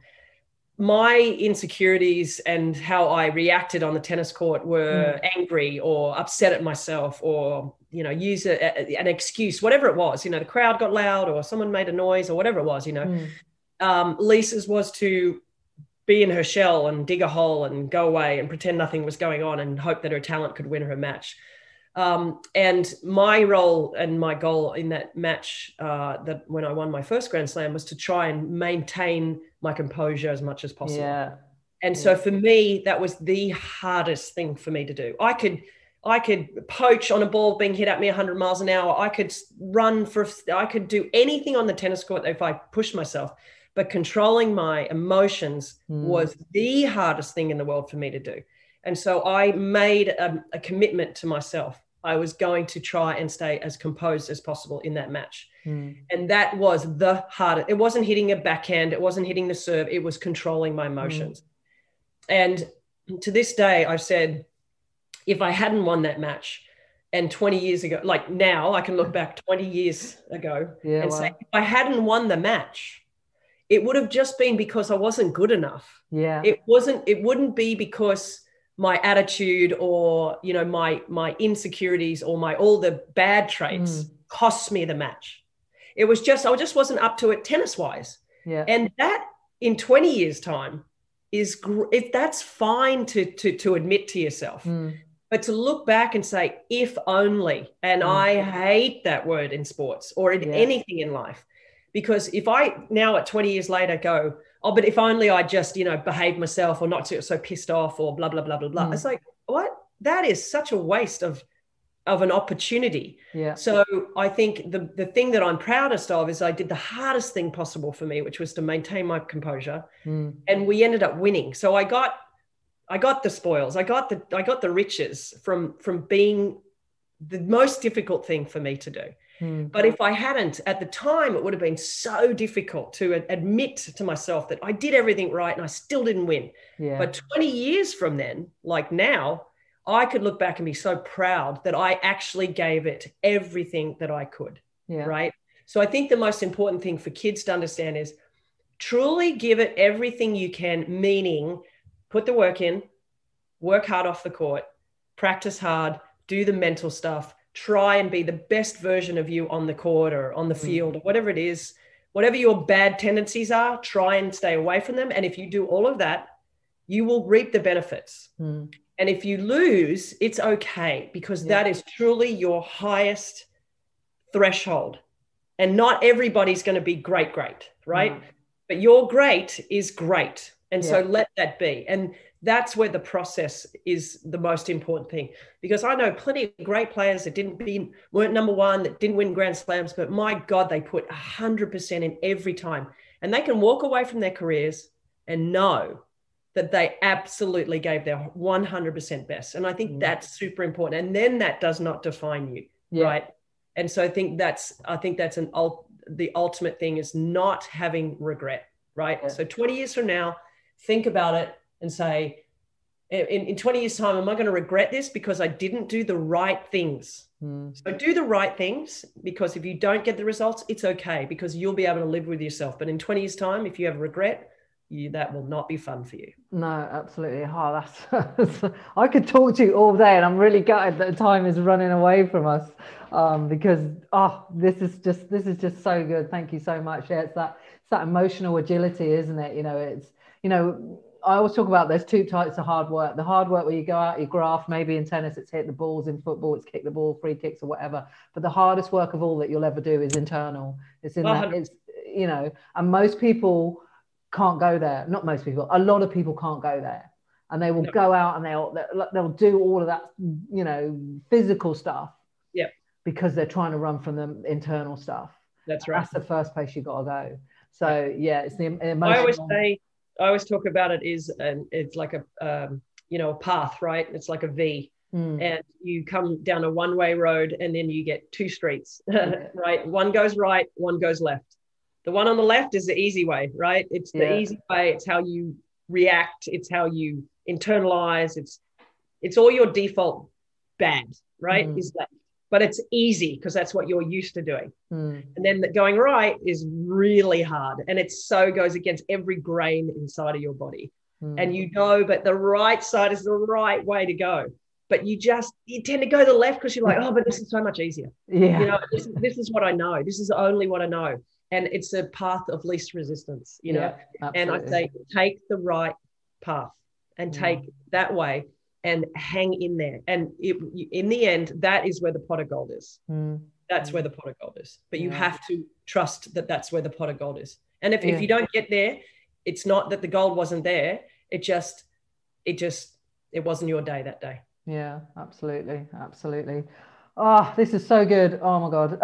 my insecurities and how I reacted on the tennis court were angry or upset at myself, or, use an excuse, whatever it was, the crowd got loud or someone made a noise or whatever it was, Lisa's was to be in her shell and dig a hole and go away and pretend nothing was going on and hope that her talent could win her match. And my role and my goal in that match, that when I won my first Grand Slam, was to try and maintain my composure as much as possible. Yeah. And so for me, that was the hardest thing for me to do. I could poach on a ball being hit at me 100 miles an hour. I could I could do anything on the tennis court if I pushed myself. But controlling my emotions was the hardest thing in the world for me to do. And so I made a commitment to myself. I was going to try and stay as composed as possible in that match. And that was the hardest. It wasn't hitting a backhand. It wasn't hitting the serve. It was controlling my emotions. And to this day, I've said, if I hadn't won that match, and 20 years ago, like now, I can look back 20 years ago say, if I hadn't won the match, it would have just been because I wasn't good enough. Yeah. It wouldn't be because my attitude or, my insecurities or all the bad traits cost me the match. It was just, I just wasn't up to it tennis wise. Yeah. And that in 20 years time that's fine to admit to yourself, but to look back and say, if only, and I hate that word in sports or in anything in life, because if I now at 20 years later go, oh, but if only I just, behaved myself or not so pissed off or blah, blah, blah, blah, blah. It's like, what? That is such a waste of an opportunity. Yeah. So I think the thing that I'm proudest of is I did the hardest thing possible for me, which was to maintain my composure. And we ended up winning. So I got the spoils. I got the riches from being the most difficult thing for me to do. But if I hadn't, at the time, it would have been so difficult to admit to myself that I did everything right and I still didn't win. Yeah. But 20 years from then, like now, I could look back and be so proud that I actually gave it everything that I could. Yeah. Right. So I think the most important thing for kids to understand is truly give it everything you can, meaning put the work in, work hard off the court, practice hard, do the mental stuff, try and be the best version of you on the court or on the field or whatever it is, whatever your bad tendencies are, try and stay away from them. And if you do all of that, you will reap the benefits. And if you lose, it's okay, because that is truly your highest threshold. And not everybody's going to be great, right? But your great is great. And so let that be. And that's where the process is the most important thing, because I know plenty of great players that weren't number one, that didn't win Grand Slams, but my God, they put 100% in every time, and they can walk away from their careers and know that they absolutely gave their 100% best. And I think that's super important. And then that does not define you, right? And so I think that's the ultimate thing is not having regret, right? Yeah. So 20 years from now, think about it and say, in 20 years time, am I going to regret this because I didn't do the right things? So do the right things, because if you don't get the results, it's okay, because you'll be able to live with yourself. But in 20 years time, if you have regret, that will not be fun for you. No, absolutely. Oh, that's I could talk to you all day, and I'm really gutted that time is running away from us, because this is just so good. Thank you so much. Yeah, it's that emotional agility, isn't it? I always talk about there's two types of hard work. The hard work where you go out, you graft, maybe in tennis it's hit the balls, in football it's kick the ball, free kicks or whatever. But the hardest work of all that you'll ever do is internal. It's in that, and most people can't go there. Not most people, a lot of people can't go there. And they will go out and they'll do all of that, physical stuff. Yeah. Because they're trying to run from the internal stuff. That's right. That's the first place you got to go. So it's the emotional. I always talk about it it's like a path, right? It's like a V, and you come down a one-way road, and then you get two streets, right? One goes right, one goes left. The one on the left is the easy way, right? It's the easy way. It's how you react. It's how you internalize. It's all your default bad, right? Is that, but it's easy because that's what you're used to doing. And then going right is really hard. And it so goes against every grain inside of your body. And but the right side is the right way to go. But you tend to go to the left because you're like, but this is so much easier. Yeah. This is what I know. This is only what I know. And it's a path of least resistance, and I say, take the right path and take that way and hang in there. And in the end, that is where the pot of gold is. That's where the pot of gold is. But you have to trust that that's where the pot of gold is. And if you don't get there, it's not that the gold wasn't there. It wasn't your day that day. Yeah, absolutely. Absolutely. Oh, this is so good. Oh my God.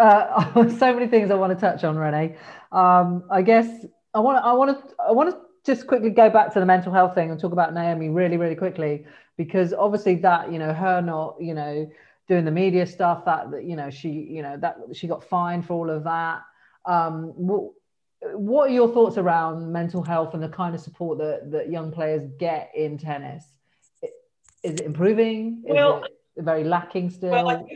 So many things I want to touch on, Rennae. I guess I want to just quickly go back to the mental health thing and talk about Naomi really, really quickly, because obviously that, her not, doing the media stuff, that she got fined for all of that. What are your thoughts around mental health and the kind of support that young players get in tennis? Is it improving? Is it very lacking still? Well,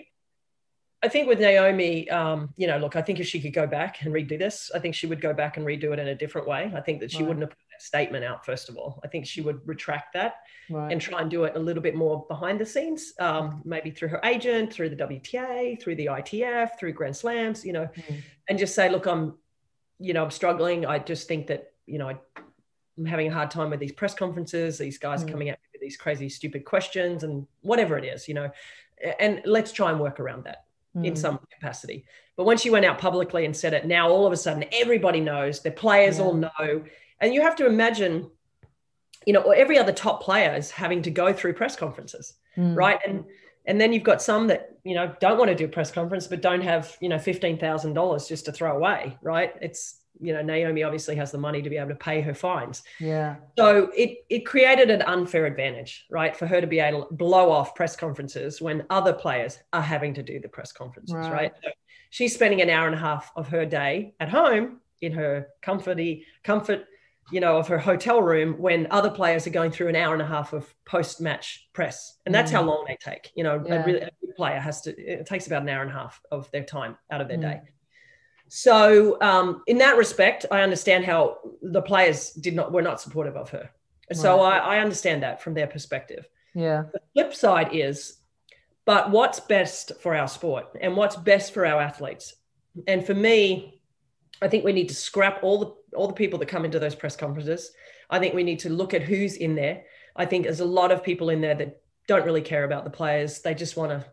I think with Naomi, look, I think if she could go back and redo this, I think she would go back and redo it in a different way. I think that she wouldn't have put that statement out, first of all. I think she would retract that and try and do it a little bit more behind the scenes, maybe through her agent, through the WTA, through the ITF, through Grand Slams, and just say, look, I'm struggling. I just think that, I'm having a hard time with these press conferences, these guys coming at me with these crazy, stupid questions and whatever it is, and let's try and work around that. In some capacity. But when she went out publicly and said it, now all of a sudden everybody knows, the players all know. And you have to imagine, every other top player is having to go through press conferences, right? And then you've got some that, don't want to do a press conference, but don't have, $15,000 just to throw away, right? It's, Naomi obviously has the money to be able to pay her fines. Yeah. So it created an unfair advantage, right, for her to be able to blow off press conferences when other players are having to do the press conferences, right? So she's spending an hour and a half of her day at home in her comfort, of her hotel room, when other players are going through an hour and a half of post-match press. And that's how long they take. A good player it takes about an hour and a half of their time out of their day. So in that respect, I understand how the players were not supportive of her. So I understand that from their perspective. Yeah. The flip side is, but what's best for our sport and what's best for our athletes? And for me, I think we need to scrap all the people that come into those press conferences. I think we need to look at who's in there. I think there's a lot of people in there that don't really care about the players. They just want to,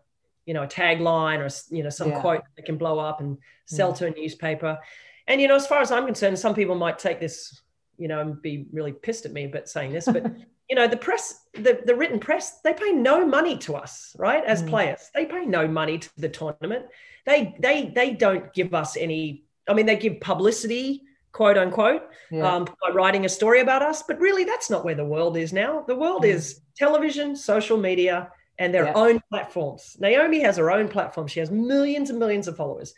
a tagline or, some quote that can blow up and sell to a newspaper. And, as far as I'm concerned, some people might take this, and be really pissed at me about saying this, but, the press, the written press, they pay no money to us, right? As players, they pay no money to the tournament. They don't give us any, they give publicity quote unquote, Yeah. by writing a story about us. But really, that's not where the world is now. The world is television, social media, and their own platforms. Naomi has her own platform. She has millions and millions of followers.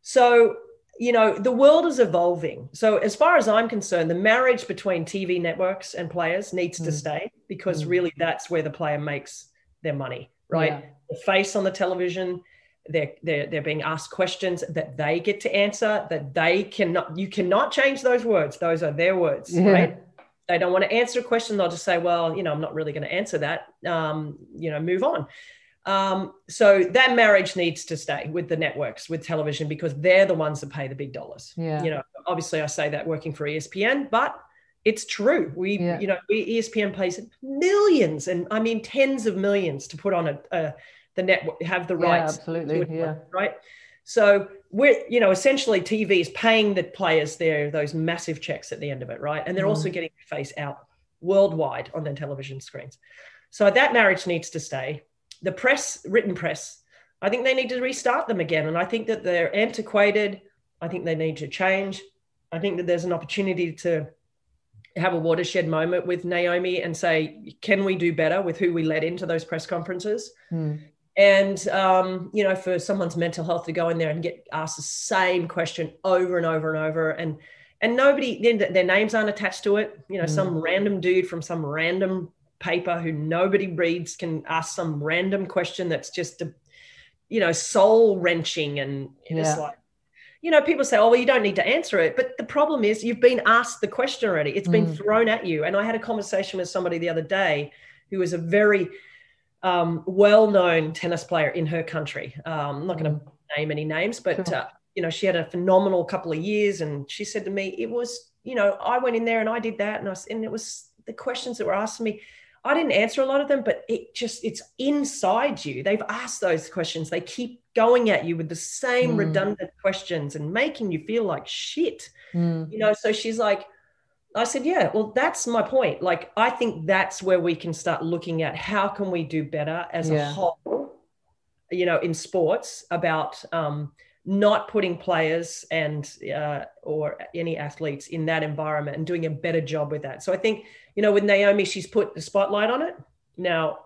So, you know, the world is evolving. So as far as I'm concerned, the marriage between TV networks and players needs to stay, because really that's where the player makes their money, right? Yeah. The face on the television, they're being asked questions that they get to answer, that you cannot change those words. Those are their words, right? They don't want to answer a question. They'll just say, well, you know, I'm not really going to answer that. You know, move on. So that marriage needs to stay with the networks, with television, because they're the ones that pay the big dollars. Yeah. You know, obviously I say that working for ESPN, but it's true. You know, ESPN pays millions, and I mean tens of millions to put on the network, have the rights. Absolutely. Yeah. Right. So we're, you know, essentially TV is paying the players those massive checks at the end of it. Right. And they're also getting their face out worldwide on their television screens. So that marriage needs to stay. The press, written press, I think they need to restart them again. And I think that they're antiquated. I think they need to change. I think that there's an opportunity to have a watershed moment with Naomi and say, can we do better with who we let into those press conferences? And, you know, for someone's mental health to go in there and get asked the same question over and over and over. And nobody, their names aren't attached to it. You know, some random dude from some random paper who nobody reads can ask some random question that's just, you know, soul wrenching. And it's like, you know, people say, oh, well, you don't need to answer it. But the problem is you've been asked the question already. It's been thrown at you. And I had a conversation with somebody the other day who was a very well-known tennis player in her country. I'm not going to name any names, but, you know, she had a phenomenal couple of years. And she said to me, it was, you know, I went in there and I did that. And it was the questions that were asked me. I didn't answer a lot of them, but it's inside you. They've asked those questions. They keep going at you with the same redundant questions and making you feel like shit. You know, so she's like, I said, yeah, well, that's my point. Like, I think that's where we can start looking at how can we do better as a whole, you know, in sports, about not putting players and or any athletes in that environment and doing a better job with that. So I think, you know, with Naomi, she's put the spotlight on it. Now,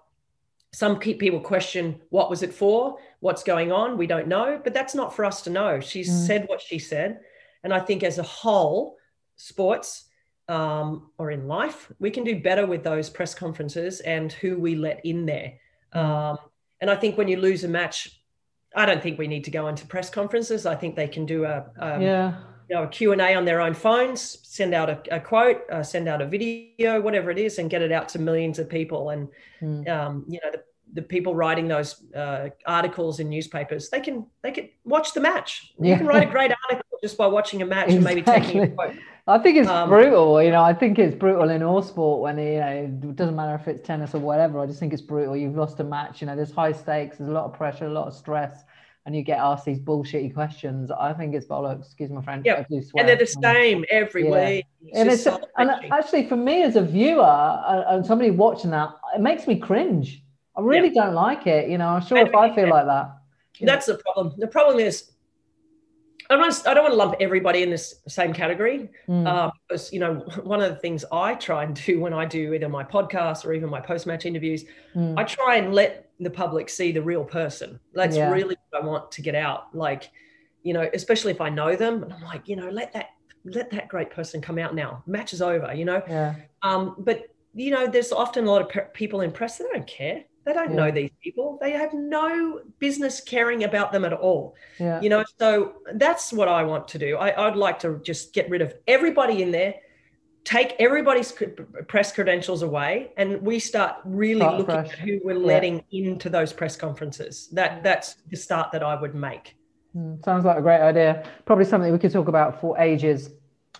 some people question, what was it for? What's going on? We don't know, but that's not for us to know. She's said what she said. And I think as a whole, sports or in life, we can do better with those press conferences and who we let in there. And I think when you lose a match, I don't think we need to go into press conferences. I think they can do a Q&A on their own phones, send out a quote, send out a video, whatever it is, and get it out to millions of people. And, you know, the people writing those articles in newspapers, they can watch the match. You can write a great article just by watching a match and maybe taking a quote. I think it's brutal, you know, I think it's brutal in all sport when, you know, it doesn't matter if it's tennis or whatever. I just think it's brutal. You've lost a match, you know, there's high stakes, there's a lot of pressure, a lot of stress, and you get asked these bullshitty questions. I think it's bollocks, excuse my French. Yeah, and they're the same every week. And actually for me as a viewer and somebody watching that, it makes me cringe. I really don't like it. You know, I'm sure if I feel like that. That's the problem. The problem is, I don't want to lump everybody in this same category. Because, you know, one of the things I try and do when I do either my podcast or even my post-match interviews, I try and let the public see the real person. That's really what I want to get out. Like, you know, especially if I know them, and I'm like, you know, let that great person come out now. Match is over, you know. But, you know, there's often a lot of people in press that don't care. They don't know these people. They have no business caring about them at all. You know, so that's what I want to do. I'd like to just get rid of everybody in there, take everybody's press credentials away, and we start really looking at who we're letting into those press conferences. That's the start that I would make. Sounds like a great idea. Probably something we could talk about for ages.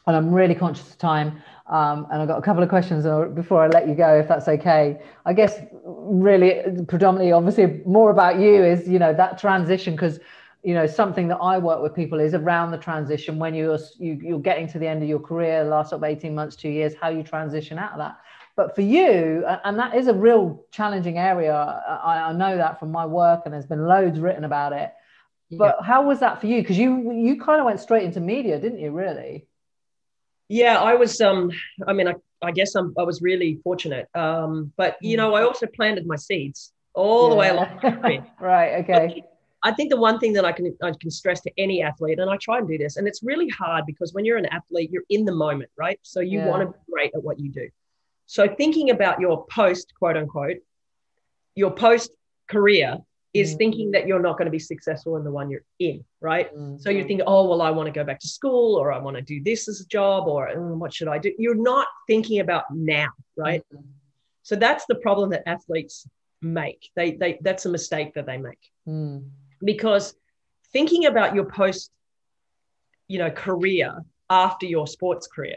And I'm really conscious of time. And I've got a couple of questions before I let you go, if that's okay. I guess really predominantly, obviously more about you is, you know, that transition, because, you know, something that I work with people is around the transition when you're getting to the end of your career, last sort of 18 months, 2 years, how you transition out of that. But for you, and that is a real challenging area. I know that from my work, and there's been loads written about it. But how was that for you? Because you kind of went straight into media, didn't you, really? Yeah, I was. I mean, I guess I was really fortunate. But I also planted my seeds all the way along my career. Right. Okay. I think the one thing that I can stress to any athlete, and I try and do this, and it's really hard because when you're an athlete, you're in the moment, right? So you want to be great at what you do. So thinking about your post, quote unquote, your post career is thinking that you're not going to be successful in the one you're in, right? So you think, oh, well, I want to go back to school, or I want to do this as a job, or what should I do? You're not thinking about now, right? So that's the problem that athletes make. That's a mistake that they make. Because thinking about your post, career after your sports career,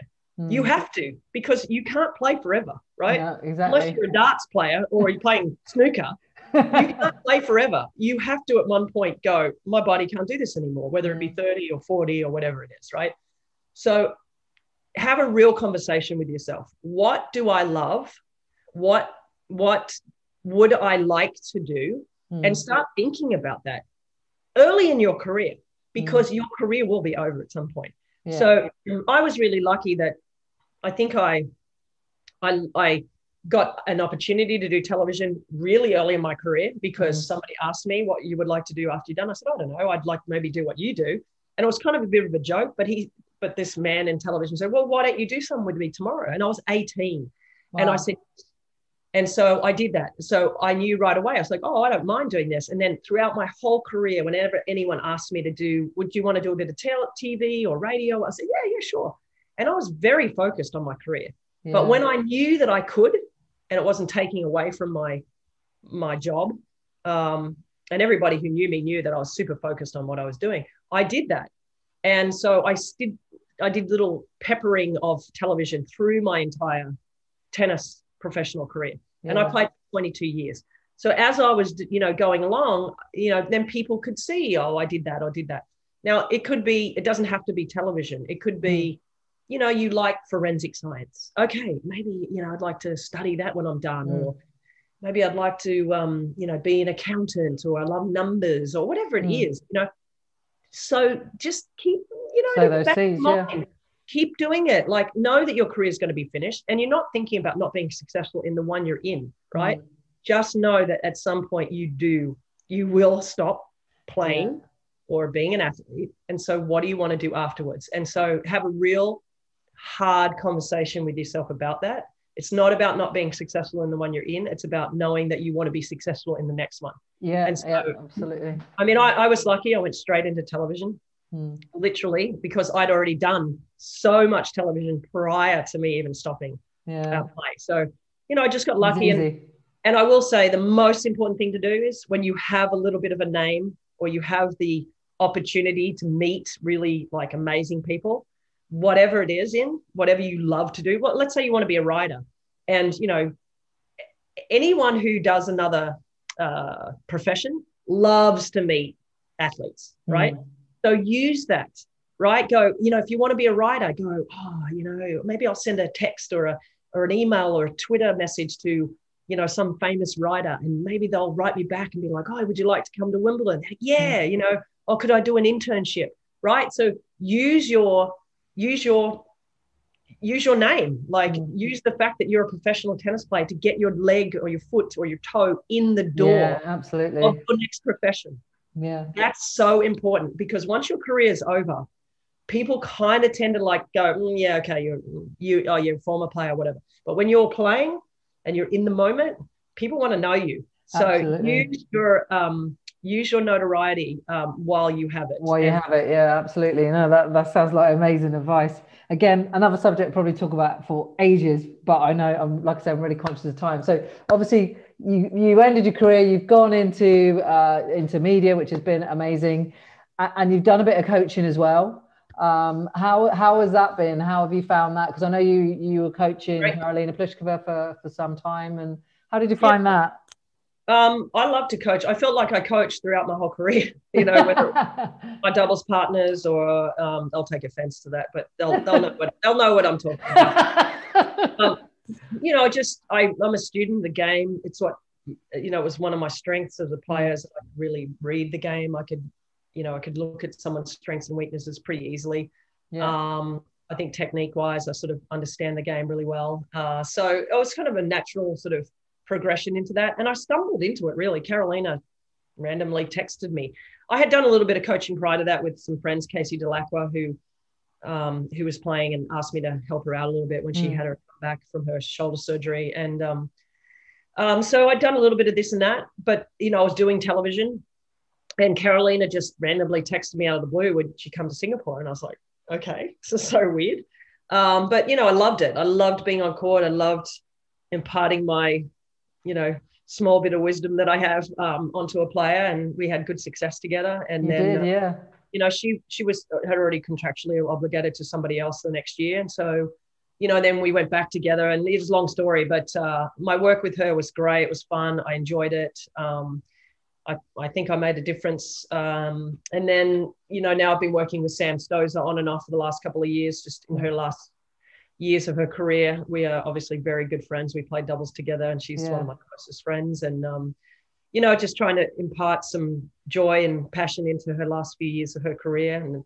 you have to, because you can't play forever, right? Yeah, exactly. Unless you're a darts player or you're playing snooker, you can't play forever. You have to at one point go, my body can't do this anymore, whether it be 30 or 40 or whatever it is, right? So have a real conversation with yourself. What do I love? What would I like to do? And start thinking about that early in your career, because your career will be over at some point. Yeah. So I was really lucky that I think I got an opportunity to do television really early in my career, because somebody asked me what you would like to do after you're done. I said, I don't know. I'd like to maybe do what you do. And it was kind of a bit of a joke, but this man in television said, well, why don't you do something with me tomorrow? And I was 18. Wow. And I said, and so I did that. So I knew right away. I was like, oh, I don't mind doing this. And then throughout my whole career, whenever anyone asked me to do, would you want to do a bit of TV or radio? I said, yeah, sure. And I was very focused on my career. Yeah. But when I knew that I could, and it wasn't taking away from my job, and everybody who knew me knew that I was super focused on what I was doing, I did that. And so I did little peppering of television through my entire tennis professional career. Yeah. And I played for 22 years. So as I was, going along, then people could see, oh, I did that. Now it doesn't have to be television. It could be, you like forensic science. Okay, maybe, I'd like to study that when I'm done, or maybe I'd like to, be an accountant, or I love numbers, or whatever it is, So just keep, those seeds, keep doing it. Like, know that your career is going to be finished, and you're not thinking about not being successful in the one you're in, right? Just know that at some point you will stop playing or being an athlete. And so what do you want to do afterwards? And so have a real hard conversation with yourself about that. It's not about not being successful in the one you're in. It's about knowing that you want to be successful in the next one. Yeah, and so, absolutely. I mean, I was lucky. I went straight into television, literally, because I'd already done so much television prior to me even stopping play. So, I just got lucky. And I will say the most important thing to do is when you have a little bit of a name, or you have the opportunity to meet really like amazing people, whatever it is, whatever you love to do. Well, let's say you want to be a writer, and anyone who does another profession loves to meet athletes, right? So use that, right? Go, if you want to be a writer, go, maybe I'll send a text or an email or a Twitter message to some famous writer, and maybe they'll write me back and be like, oh, would you like to come to Wimbledon? Yeah, or could I do an internship, right? So use your name, like use the fact that you're a professional tennis player to get your leg or your foot or your toe in the door absolutely of your next profession. Yeah, that's so important, because once your career is over, people kind of tend to like go, okay, you're a former player, whatever. But when you're playing and you're in the moment, people want to know you. So absolutely. Use your notoriety while you have it. Yeah, absolutely. No, that sounds like amazing advice. Again, another subject probably talk about for ages, but I know I'm really conscious of time. So obviously you ended your career, you've gone into media, which has been amazing, and you've done a bit of coaching as well. How has that been? How have you found that? Because I know you were coaching Karolina Pliskova for some time, and how did you find that? I love to coach. I felt like I coached throughout my whole career, whether my doubles partners or they'll take offense to that, but they'll know what I'm talking about. I'm a student of the game. It's what, it was one of my strengths as a player. I could really read the game. I could look at someone's strengths and weaknesses pretty easily. Yeah. I think technique-wise, I sort of understand the game really well. So it was kind of a natural sort of progression into that. And I stumbled into it, really. Carolina randomly texted me. I had done a little bit of coaching prior to that with some friends, Casey Delacqua, who was playing, and asked me to help her out a little bit when she had her come back from her shoulder surgery. And so I'd done a little bit of this and that, but, I was doing television, and Carolina just randomly texted me out of the blue, would she come to Singapore? And I was like, okay, this is so weird. But, I loved it. I loved being on court. I loved imparting my, small bit of wisdom that I have onto a player, and we had good success together. And she had already contractually obligated to somebody else the next year. And so, then we went back together, and it was a long story, but my work with her was great. It was fun. I enjoyed it. I think I made a difference. And then, now I've been working with Sam Stosur on and off for the last couple of years, just in her last years of her career. We are obviously very good friends. We play doubles together, and she's one of my closest friends. And, just trying to impart some joy and passion into her last few years of her career. And,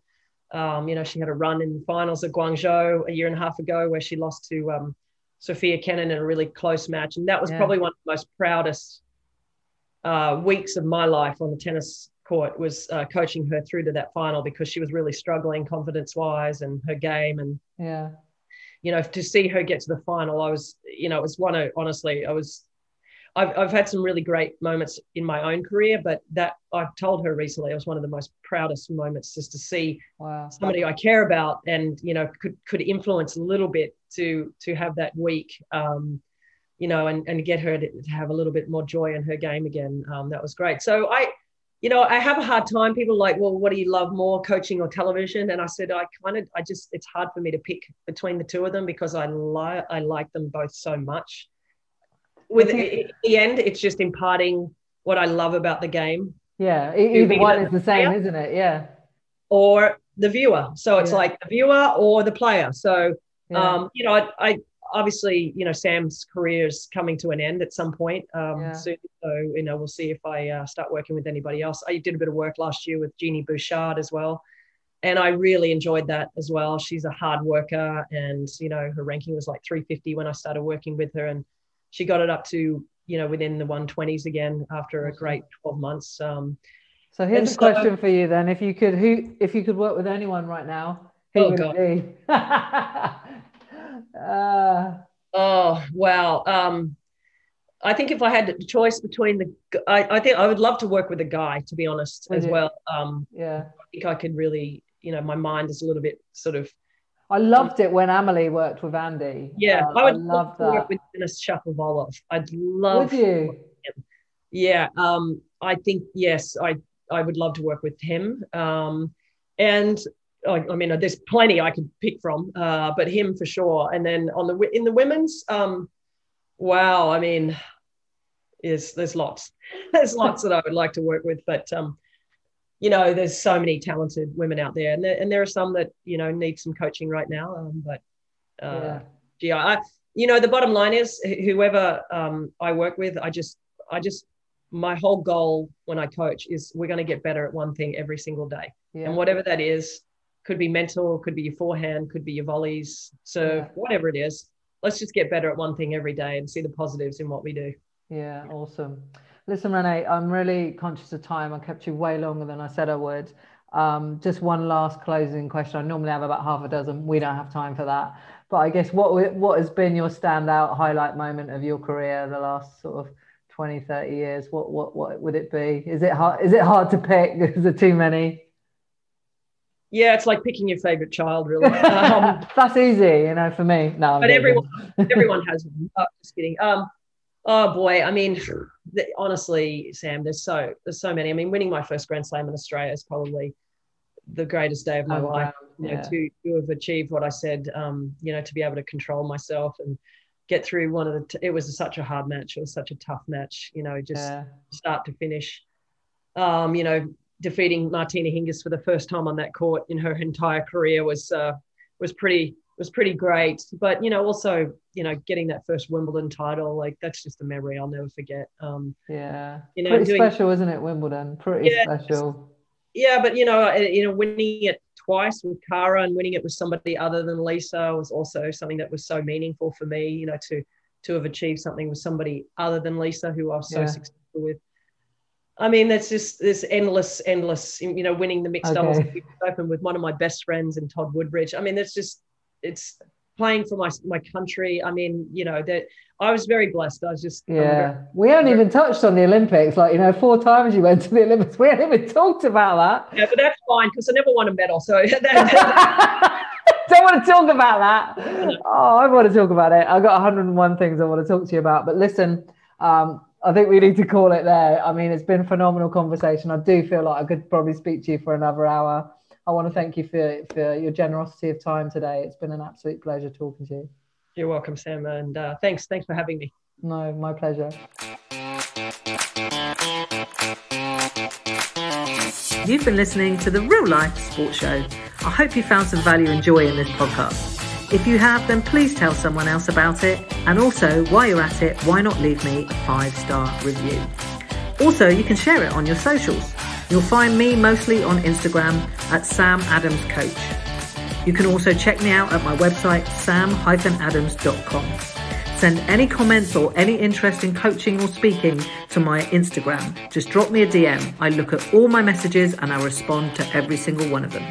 she had a run in the finals at Guangzhou a year and a half ago where she lost to Sophia Kenin in a really close match. And that was probably one of the most proudest weeks of my life on the tennis court, was coaching her through to that final, because she was really struggling confidence-wise and her game. And, to see her get to the final, I was, it was one of, honestly, I've had some really great moments in my own career, but that, I've told her recently, it was one of the most proudest moments, just to see somebody I care about and, could influence a little bit to have that week, and get her to have a little bit more joy in her game again. That was great. So I have a hard time. People are like, well, what do you love more, coaching or television? And I said, it's hard for me to pick between the two of them, because I like them both so much. In the end, it's just imparting what I love about the game. Yeah, either one is the same, isn't it? Yeah. Or the viewer. So it's like the viewer or the player. So, I obviously, Sam's career is coming to an end at some point soon. So, we'll see if I start working with anybody else. I did a bit of work last year with Jeannie Bouchard as well, and I really enjoyed that as well. She's a hard worker, and, her ranking was like 350 when I started working with her, and she got it up to, within the 120s again after a great 12 months. So here's a question for you then. If you could work with anyone right now, who would it be? Wow. I think if I had the choice between I think I would love to work with a guy, to be honest, as well. I think I could really, my mind is a little bit sort of. I loved it when Amelie worked with Andy. Yeah, I would love to work with Denis Shapovalov. I'd love. Would you? Him. Yeah, I think yes, I would love to work with him. And there's plenty I could pick from, but him for sure. And then in the women's, wow, there's lots. There's lots that I would like to work with, but there's so many talented women out there, and there are some that need some coaching right now. The bottom line is, whoever I work with, I just my whole goal when I coach is we're going to get better at one thing every single day, and whatever that is, could be mental, could be your forehand, could be your volleys, serve, whatever it is. Let's just get better at one thing every day and see the positives in what we do. Yeah, awesome. Listen, Rennae, I'm really conscious of time. I kept you way longer than I said I would. Just one last closing question. I normally have about half a dozen. We don't have time for that. But I guess what has been your standout highlight moment of your career the last sort of 20, 30 years? What would it be? Is it hard to pick? Is there too many? Yeah, it's like picking your favorite child, really. That's easy, for me. No, but everyone has one. Just kidding. Oh boy, honestly, Sam, there's so many. Winning my first Grand Slam in Australia is probably the greatest day of my life. To have achieved what I said, to be able to control myself and get through it was such a hard match. It was such a tough match, start to finish. Defeating Martina Hingis for the first time on that court in her entire career was pretty great. But also getting that first Wimbledon title, like that's just a memory I'll never forget. Pretty special, isn't it? Wimbledon, pretty special. Yeah, but winning it twice with Cara and winning it with somebody other than Lisa was also something that was so meaningful for me. To have achieved something with somebody other than Lisa, who I was so successful with. I mean, that's just this endless, winning the mixed doubles open with one of my best friends and Todd Woodbridge. I mean, it's playing for my country. I mean, that I was very blessed. I was just we haven't even touched on the Olympics. 4 times you went to the Olympics. We haven't even talked about that. Yeah, but that's fine because I never won a medal. So don't want to talk about that. Oh, I want to talk about it. I've got 101 things I want to talk to you about. But listen, I think we need to call it there. I mean, it's been a phenomenal conversation. I do feel like I could probably speak to you for another hour. I want to thank you for your generosity of time today. It's been an absolute pleasure talking to you. You're welcome, Sam. And thanks for having me. No, my pleasure. You've been listening to the Real Life Sports Show. I hope you found some value and joy in this podcast. If you have, then please tell someone else about it. And also, while you're at it, why not leave me a 5-star review? Also, you can share it on your socials. You'll find me mostly on Instagram at Sam Adams Coach. You can also check me out at my website, sam-adams.com. Send any comments or any interest in coaching or speaking to my Instagram. Just drop me a DM. I look at all my messages and I respond to every single one of them.